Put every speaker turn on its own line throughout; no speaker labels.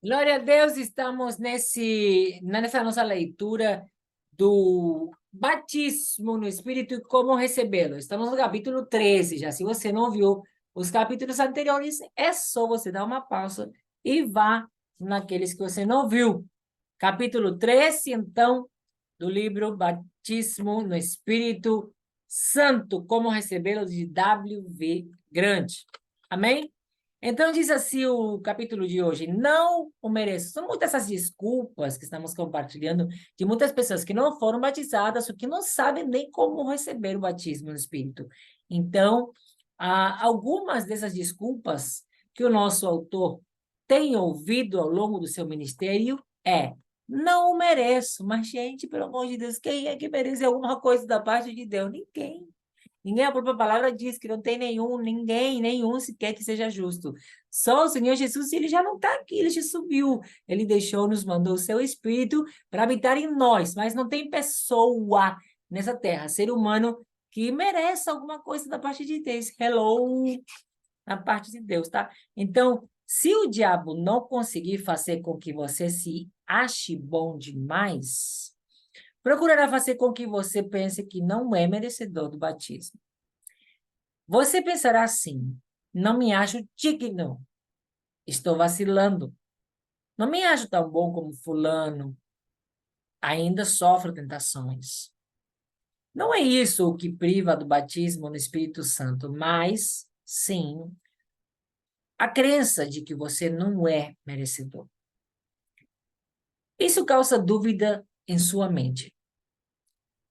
Glória a Deus, estamos nessa nossa leitura do batismo no Espírito e como recebê-lo. Estamos no capítulo 13 já. Se você não viu os capítulos anteriores, é só você dar uma pausa e vá naqueles que você não viu. Capítulo 13, então, do livro Batismo no Espírito Santo, como recebê-lo, de W.V. Grande. Amém? Então, diz assim o capítulo de hoje: não o mereço. São muitas essas desculpas que estamos compartilhando de muitas pessoas que não foram batizadas ou que não sabem nem como receber o batismo no Espírito. Então, algumas dessas desculpas que o nosso autor tem ouvido ao longo do seu ministério não o mereço. Mas, gente, pelo amor de Deus, quem é que merece alguma coisa da parte de Deus? Ninguém. Ninguém, a própria palavra diz que não tem nenhum sequer que seja justo. Só o Senhor Jesus, ele já não está aqui, ele já subiu. Ele deixou, nos mandou o seu Espírito para habitar em nós, mas não tem pessoa nessa terra, ser humano, que mereça alguma coisa da parte de Deus. Hello, na parte de Deus, tá? Então, se o diabo não conseguir fazer com que você se ache bom demais, procurará fazer com que você pense que não é merecedor do batismo. Você pensará assim: não me acho digno, estou vacilando, não me acho tão bom como fulano, ainda sofro tentações. Não é isso o que priva do batismo no Espírito Santo, mas, sim, a crença de que você não é merecedor. Isso causa dúvida em sua mente.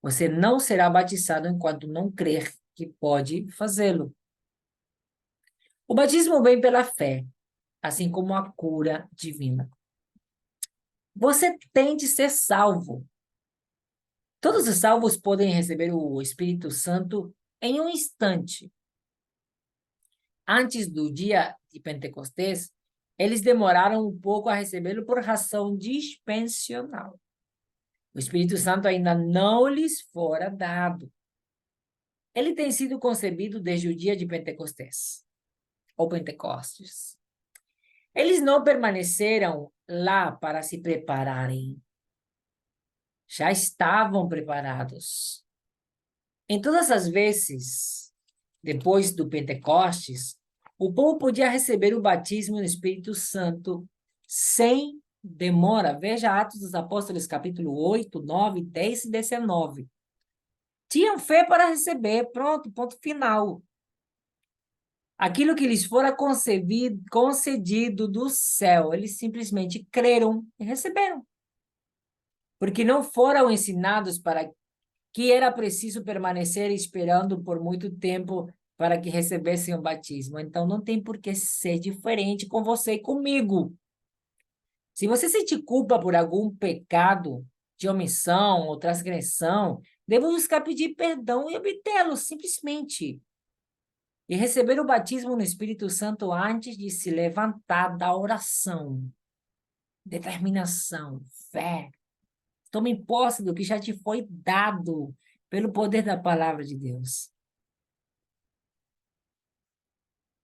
Você não será batizado enquanto não crer que pode fazê-lo. O batismo vem pela fé, assim como a cura divina. Você tem de ser salvo. Todos os salvos podem receber o Espírito Santo em um instante. Antes do dia de Pentecostés, eles demoraram um pouco a recebê-lo por razão dispensacional. O Espírito Santo ainda não lhes fora dado. Ele tem sido concebido desde o dia de Pentecostés, ou Pentecostes. Eles não permaneceram lá para se prepararem. Já estavam preparados. Em todas as vezes, depois do Pentecostes, o povo podia receber o batismo no Espírito Santo sem demora. Veja Atos dos Apóstolos, capítulo 8, 9, 10 e 19. Tinham fé para receber, pronto, ponto final. Aquilo que lhes fora concedido do céu, eles simplesmente creram e receberam. Porque não foram ensinados para que era preciso permanecer esperando por muito tempo para que recebessem o batismo. Então, não tem por que ser diferente com você e comigo. Se você sente culpa por algum pecado de omissão ou transgressão, deve buscar pedir perdão e obtê-lo, simplesmente. E receber o batismo no Espírito Santo antes de se levantar da oração. Determinação, fé. Tome posse do que já te foi dado pelo poder da palavra de Deus.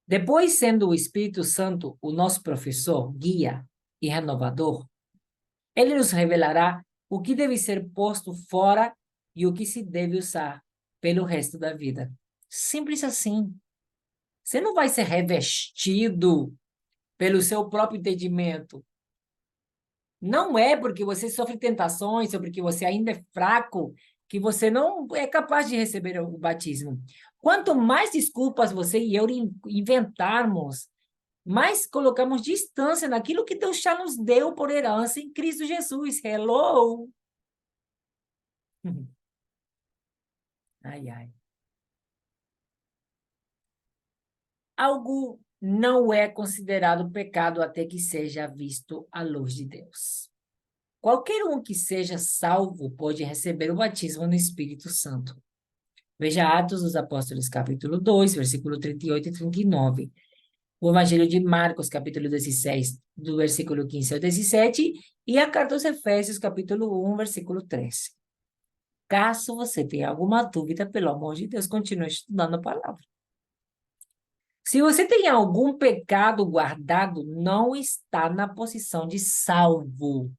Depois, sendo o Espírito Santo o nosso professor, guia e renovador, ele nos revelará o que deve ser posto fora e o que se deve usar pelo resto da vida. Simples assim. Você não vai ser revestido pelo seu próprio entendimento. Não é porque você sofre tentações ou porque você ainda é fraco que você não é capaz de receber o batismo. Quanto mais desculpas você e eu inventarmos, mais colocamos distância naquilo que Deus já nos deu por herança em Cristo Jesus. Hello! Ai, ai. Algo não é considerado pecado até que seja visto à luz de Deus. Qualquer um que seja salvo pode receber o batismo no Espírito Santo. Veja Atos dos Apóstolos, capítulo 2, versículo 38 e 39. O Evangelho de Marcos, capítulo 16, do versículo 15 ao 17, e a Carta aos Efésios, capítulo 1, versículo 13. Caso você tenha alguma dúvida, pelo amor de Deus, continue estudando a palavra. Se você tem algum pecado guardado, não está na posição de salvo.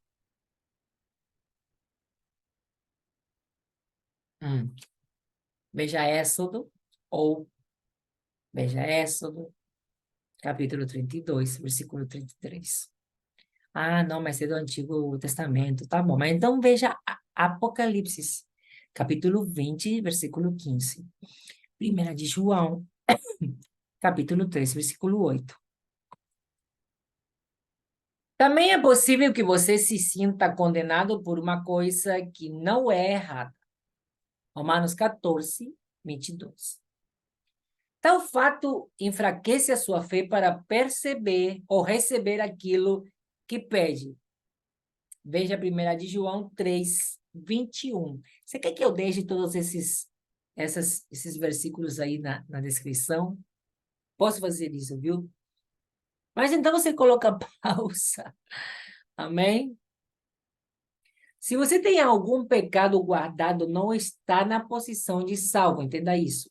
Hum. Veja Êxodo, ou veja Êxodo, capítulo 32, versículo 33. Ah, não, mas é do Antigo Testamento. Tá bom, mas então veja Apocalipse, capítulo 20, versículo 15. Primeira de João, capítulo 3, versículo 8. Também é possível que você se sinta condenado por uma coisa que não é errada. Romanos 14, 22. Tal fato enfraquece a sua fé para perceber ou receber aquilo que pede. Veja a primeira de João 3, 21. Você quer que eu deixe todos esses versículos aí na descrição? Posso fazer isso, viu? Mas então você coloca pausa. Amém? Se você tem algum pecado guardado, não está na posição de salvo, entenda isso.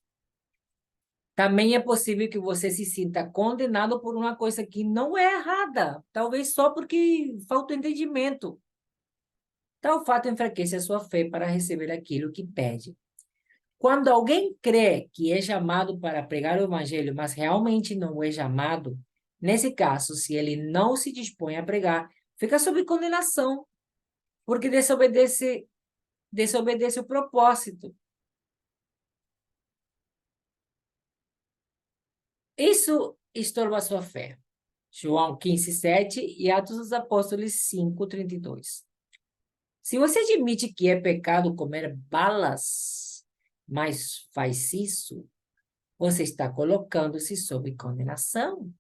Também é possível que você se sinta condenado por uma coisa que não é errada, talvez só porque falta entendimento. Tal fato enfraquece a sua fé para receber aquilo que pede. Quando alguém crê que é chamado para pregar o evangelho, mas realmente não é chamado, nesse caso, se ele não se dispõe a pregar, fica sob condenação, porque desobedece o propósito. Isso estorba a sua fé. João 15, 7 e Atos dos Apóstolos 5, 32. Se você admite que é pecado comer balas, mas faz isso, você está colocando-se sob condenação,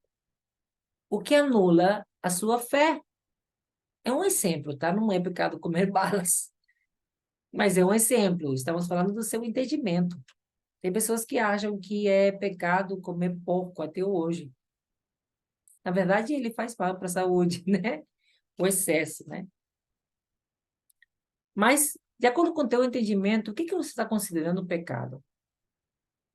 o que anula a sua fé. É um exemplo, tá? Não é pecado comer balas, mas é um exemplo. Estamos falando do seu entendimento. Tem pessoas que acham que é pecado comer porco até hoje. Na verdade, ele faz mal para a saúde, né? O excesso, né? Mas, de acordo com o teu entendimento, o que que você está considerando pecado?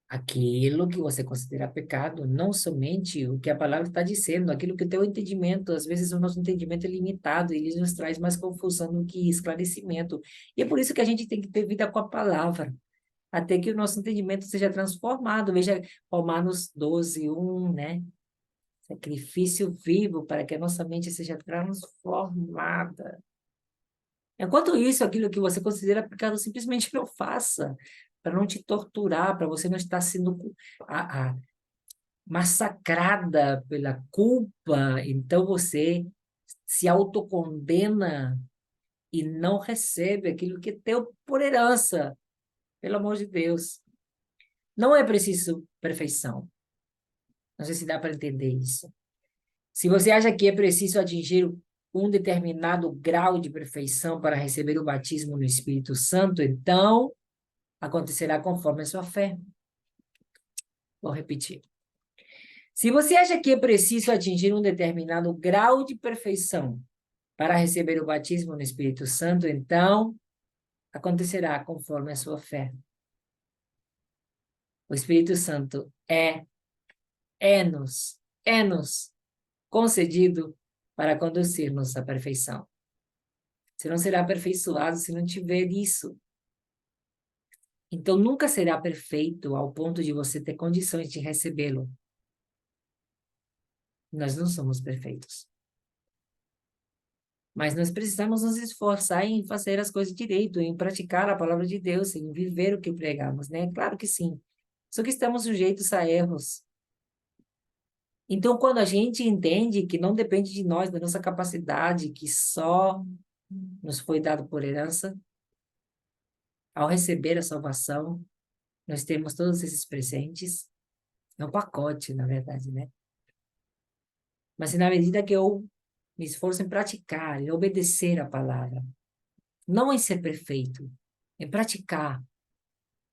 Aquilo que você considera pecado, não somente o que a palavra está dizendo, aquilo que o teu entendimento, às vezes o nosso entendimento é limitado, ele nos traz mais confusão do que esclarecimento. E é por isso que a gente tem que ter vida com a palavra, até que o nosso entendimento seja transformado. Veja Romanos 12, 1, né? Sacrifício vivo para que a nossa mente seja transformada. Enquanto isso, aquilo que você considera pecado, simplesmente não faça, para não te torturar, para você não estar sendo massacrada pela culpa. Então você se autocondena e não recebe aquilo que é teu por herança, pelo amor de Deus. Não é preciso perfeição. Não sei se dá para entender isso. Se você acha que é preciso atingir um determinado grau de perfeição para receber o batismo no Espírito Santo, então acontecerá conforme a sua fé. Vou repetir. Se você acha que é preciso atingir um determinado grau de perfeição para receber o batismo no Espírito Santo, então acontecerá conforme a sua fé. O Espírito Santo é-nos concedido para conduzir-nos à perfeição. Você não será aperfeiçoado se não tiver isso. Então, nunca será perfeito ao ponto de você ter condições de recebê-lo. Nós não somos perfeitos. Mas nós precisamos nos esforçar em fazer as coisas direito, em praticar a palavra de Deus, em viver o que pregamos, né? Claro que sim. Só que estamos sujeitos a erros. Então, quando a gente entende que não depende de nós, da nossa capacidade, que só nos foi dado por herança, ao receber a salvação, nós temos todos esses presentes. É um pacote, na verdade, né? Mas na medida que eu me esforço em praticar, em obedecer a palavra, não em ser perfeito, em praticar,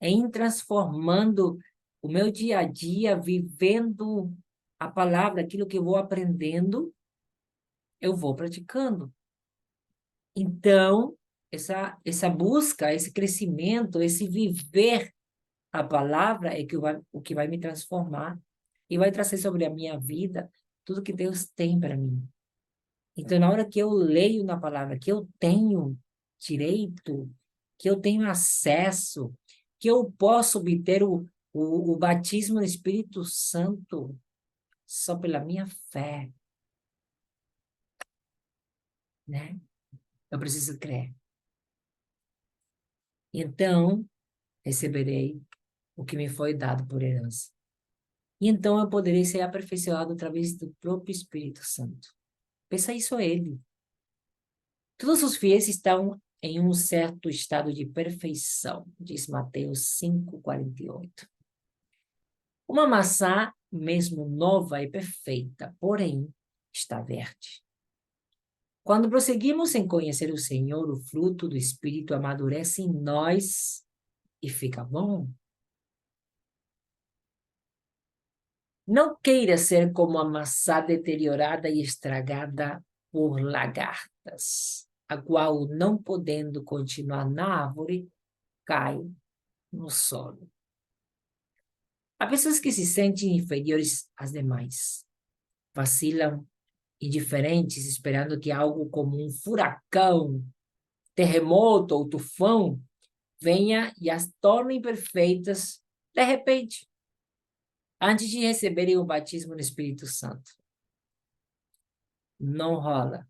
em transformando o meu dia a dia, vivendo a palavra, aquilo que eu vou aprendendo, eu vou praticando. Então, essa busca, esse crescimento, esse viver a palavra é o que vai me transformar. e vai trazer sobre a minha vida tudo que Deus tem para mim. Então, na hora que eu leio na palavra, que eu tenho direito, que eu tenho acesso, que eu posso obter o batismo no Espírito Santo só pela minha fé, né? Eu preciso crer. Então, receberei o que me foi dado por herança. E então eu poderei ser aperfeiçoado através do próprio Espírito Santo. Peça isso a Ele. Todos os fiéis estão em um certo estado de perfeição, diz Mateus 5:48. Uma maçã, mesmo nova e perfeita, porém, está verde. Quando prosseguimos em conhecer o Senhor, o fruto do Espírito amadurece em nós e fica bom. Não queira ser como a maçã deteriorada e estragada por lagartas, a qual, não podendo continuar na árvore, cai no solo. Há pessoas que se sentem inferiores às demais, vacilam indiferentes, esperando que algo como um furacão, terremoto ou tufão venha e as torne perfeitas de repente, antes de receberem o batismo no Espírito Santo. Não rola.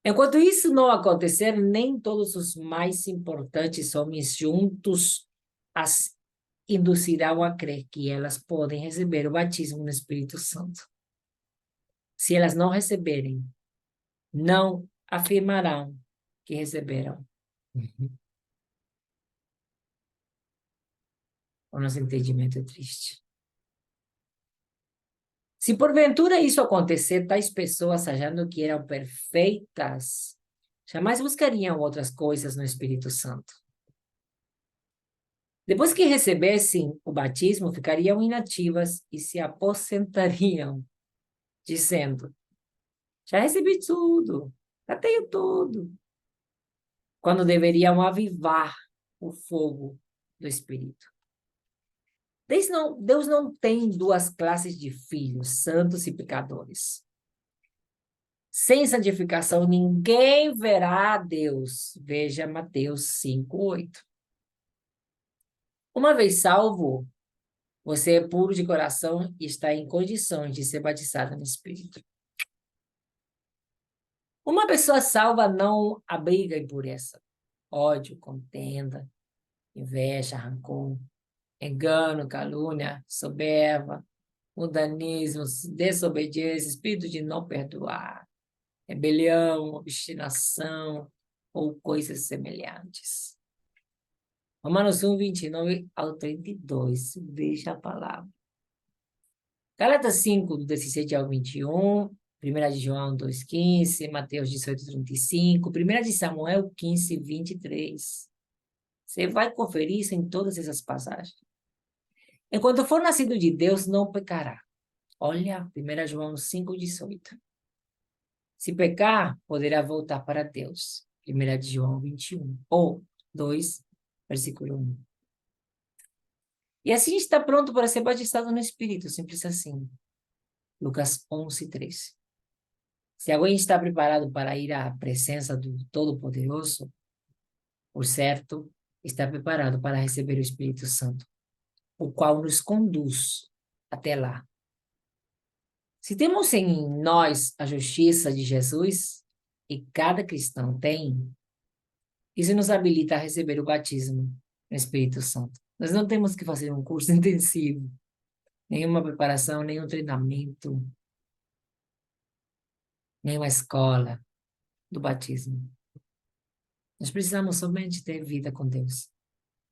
Enquanto isso não acontecer, nem todos os mais importantes homens juntos as induzirão a crer que elas podem receber o batismo no Espírito Santo. Se elas não receberem, não afirmarão que receberam. O nosso entendimento é triste. Se porventura isso acontecer, tais pessoas achando que eram perfeitas, jamais buscariam outras coisas no Espírito Santo. Depois que recebessem o batismo, ficariam inativas e se aposentariam, dizendo: já recebi tudo, já tenho tudo. Quando deveriam avivar o fogo do Espírito. Deus não tem duas classes de filhos, santos e pecadores. Sem santificação, ninguém verá a Deus. Veja Mateus 5:8. Uma vez salvo, você é puro de coração e está em condições de ser batizado no Espírito. Uma pessoa salva não abriga impureza, ódio, contenda, inveja, rancor, engano, calúnia, soberba, mundanismo, desobediência, espírito de não perdoar, rebelião, obstinação ou coisas semelhantes. Romanos 1:29 ao 32, veja a palavra. Gálatas 5:17 ao 21, 1 de João 2:15, Mateus 18:35, 1 de Samuel 15:23. Você vai conferir isso em todas essas passagens. Enquanto for nascido de Deus, não pecará. Olha, 1 João 5:18. Se pecar, poderá voltar para Deus. 1 de João 21. Ou 2, versículo 1. E assim está pronto para ser batizado no Espírito, simples assim. Lucas 11:13. Se alguém está preparado para ir à presença do Todo-Poderoso, por certo, está preparado para receber o Espírito Santo, o qual nos conduz até lá. Se temos em nós a justiça de Jesus, e cada cristão tem, isso nos habilita a receber o batismo no Espírito Santo. Nós não temos que fazer um curso intensivo, nenhuma preparação, nenhum treinamento, nenhuma escola do batismo. Nós precisamos somente ter vida com Deus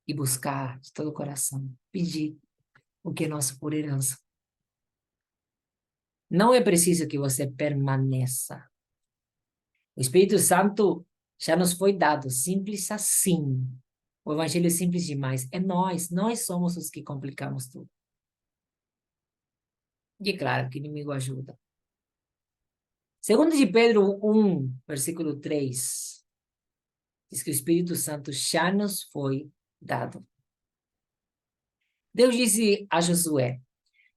e buscar de todo o coração, pedir o que é nosso por herança. Não é preciso que você permaneça. O Espírito Santo já nos foi dado, simples assim. O Evangelho é simples demais. É nós somos os que complicamos tudo. E é claro que o inimigo ajuda. Segundo de Pedro 1:3, diz que o Espírito Santo já nos foi dado. Deus disse a Josué: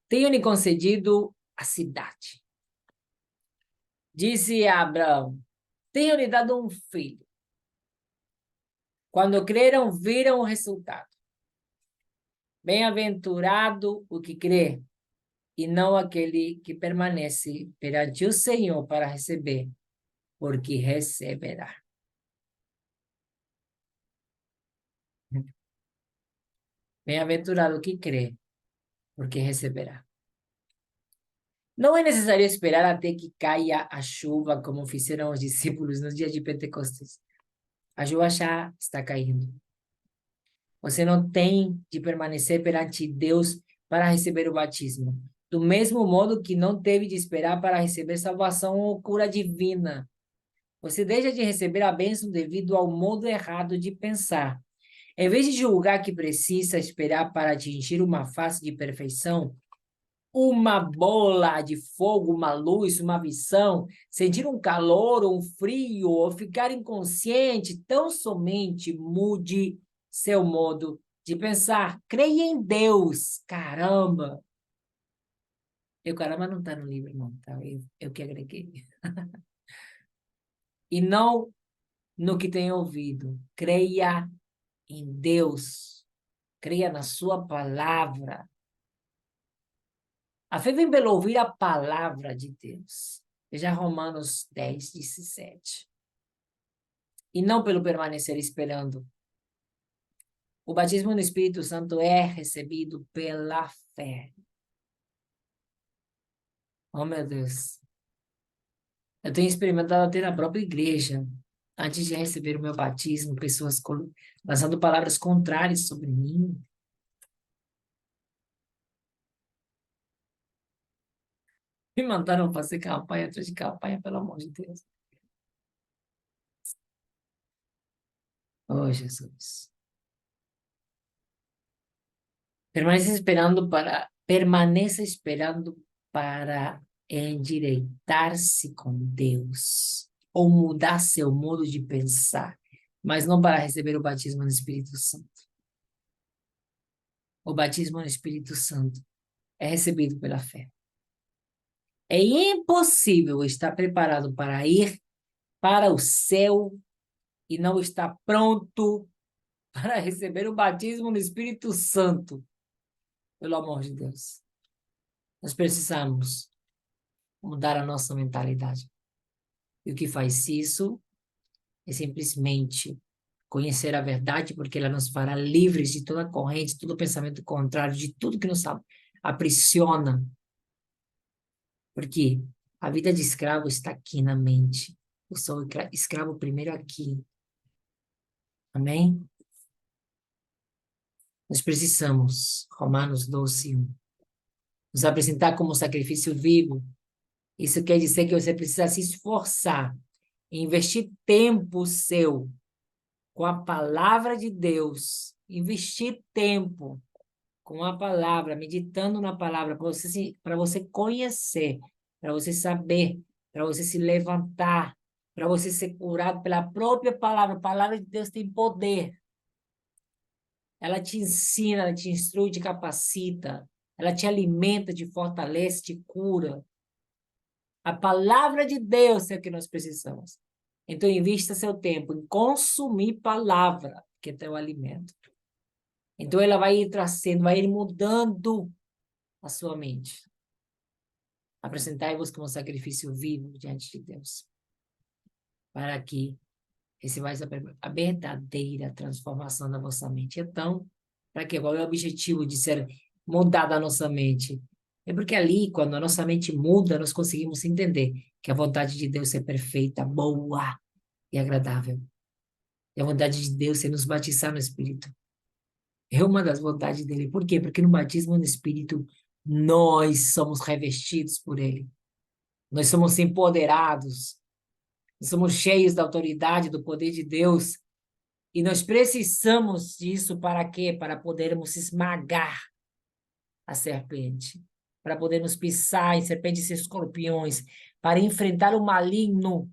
tenho-lhe concedido a cidade. Disse a Abraão, tenho-lhe dado um filho. Quando creram, viram o resultado. Bem-aventurado o que crê, e não aquele que permanece perante o Senhor para receber, porque receberá. Bem-aventurado o que crê, porque receberá. Não é necessário esperar até que caia a chuva, como fizeram os discípulos nos dias de Pentecostes. A chuva já está caindo. Você não tem de permanecer perante Deus para receber o batismo. Do mesmo modo que não teve de esperar para receber salvação ou cura divina. Você deixa de receber a bênção devido ao modo errado de pensar. Em vez de julgar que precisa esperar para atingir uma fase de perfeição, uma bola de fogo, uma luz, uma visão, sentir um calor ou um frio, ou ficar inconsciente, tão somente mude seu modo de pensar. Creia em Deus, caramba. E o caramba não está no livro, não, tá? Eu que agreguei. E não no que tem ouvido. Creia em Deus. Creia na sua palavra. A fé vem pelo ouvir a palavra de Deus. Veja Romanos 10, 17. E não pelo permanecer esperando. O batismo no Espírito Santo é recebido pela fé. Oh, meu Deus. Eu tenho experimentado até na própria igreja, antes de receber o meu batismo, pessoas lançando palavras contrárias sobre mim. Me mandaram fazer campanha atrás de campanha, pelo amor de Deus. Oh, Jesus. Permaneça esperando para endireitar-se com Deus, ou mudar seu modo de pensar, mas não para receber o batismo no Espírito Santo. O batismo no Espírito Santo é recebido pela fé. É impossível estar preparado para ir para o céu e não estar pronto para receber o batismo no Espírito Santo. Pelo amor de Deus. Nós precisamos mudar a nossa mentalidade. E o que faz isso é simplesmente conhecer a verdade, porque ela nos fará livres de toda corrente, todo pensamento contrário, de tudo que nos aprisiona. Porque a vida de escravo está aqui na mente. Eu sou escravo primeiro aqui. Amém? Nós precisamos, Romanos 12, 1, nos apresentar como sacrifício vivo. Isso quer dizer que você precisa se esforçar, investir tempo seu com a palavra de Deus, investir tempo com a palavra, meditando na palavra, para você conhecer, para você saber, para você se levantar, para você ser curado pela própria palavra. A palavra de Deus tem poder. Ela te ensina, ela te instrui, te capacita, ela te alimenta, te fortalece, te cura. A palavra de Deus é o que nós precisamos. Então, invista seu tempo em consumir palavra, que é teu alimento. Então, ela vai ir trazendo, vai ir mudando a sua mente. Apresentai-vos como sacrifício vivo diante de Deus, para que recebais a verdadeira transformação da vossa mente. Então, para quê? Qual é o objetivo de ser mudada a nossa mente? É porque ali, quando a nossa mente muda, nós conseguimos entender que a vontade de Deus é perfeita, boa e agradável. E a vontade de Deus é nos batizar no Espírito. É uma das vontades dele. Por quê? Porque no batismo no Espírito, nós somos revestidos por ele. Nós somos empoderados. Nós somos cheios da autoridade, do poder de Deus. E nós precisamos disso para quê? Para podermos esmagar a serpente. Para podermos pisar em serpentes e escorpiões. Para enfrentar o maligno.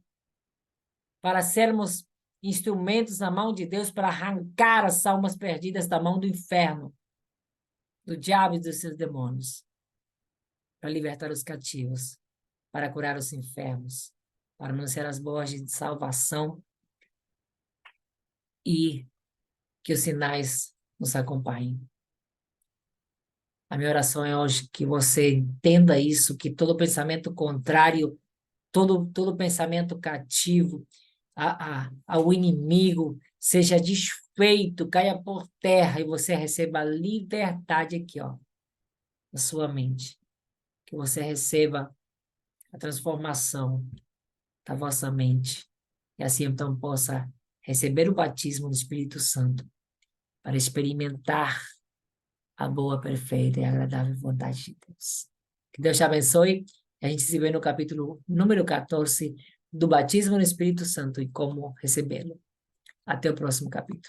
Para sermos instrumentos na mão de Deus para arrancar as almas perdidas da mão do inferno, do diabo e dos seus demônios. para libertar os cativos, para curar os enfermos, para anunciar as boas de salvação e que os sinais nos acompanhem. A minha oração é hoje que você entenda isso, que todo pensamento contrário, todo pensamento cativo ao inimigo seja desfeito, caia por terra e você receba a liberdade aqui, ó, na sua mente. Que você receba a transformação da vossa mente e assim então possa receber o batismo do Espírito Santo para experimentar a boa, perfeita e agradável vontade de Deus. Que Deus te abençoe. A gente se vê no capítulo número 14 do batismo no Espírito Santo e como recebê-lo. Até o próximo capítulo.